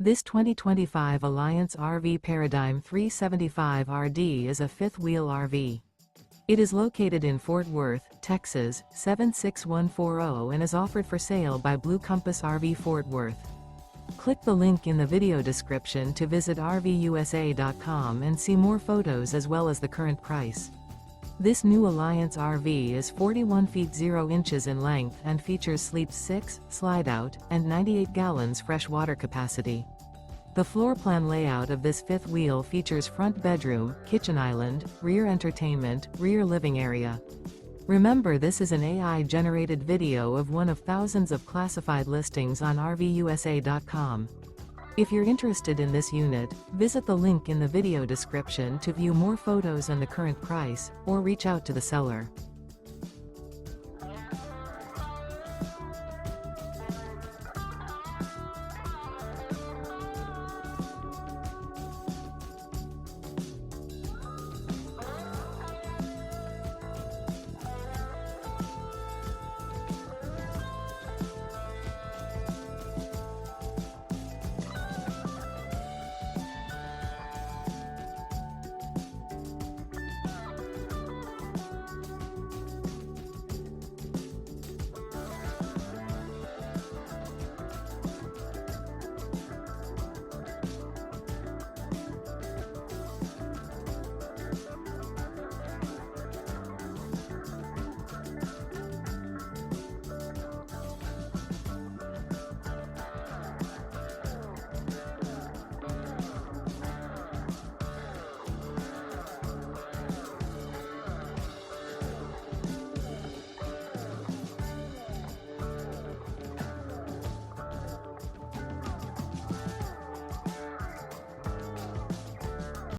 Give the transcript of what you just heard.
This 2025 Alliance RV Paradigm 375RD is a fifth-wheel RV. It is located in Fort Worth, Texas, 76140 and is offered for sale by Blue Compass RV Fort Worth. Click the link in the video description to visit RVUSA.com and see more photos as well as the current price. This new Alliance RV is 41 feet 0 inches in length and features sleep 6, slide-out, and 98 gallons fresh water capacity. The floor plan layout of this fifth wheel features front bedroom, kitchen island, rear entertainment, rear living area. Remember, this is an AI-generated video of one of thousands of classified listings on RVUSA.com. If you're interested in this unit, visit the link in the video description to view more photos and the current price, or reach out to the seller.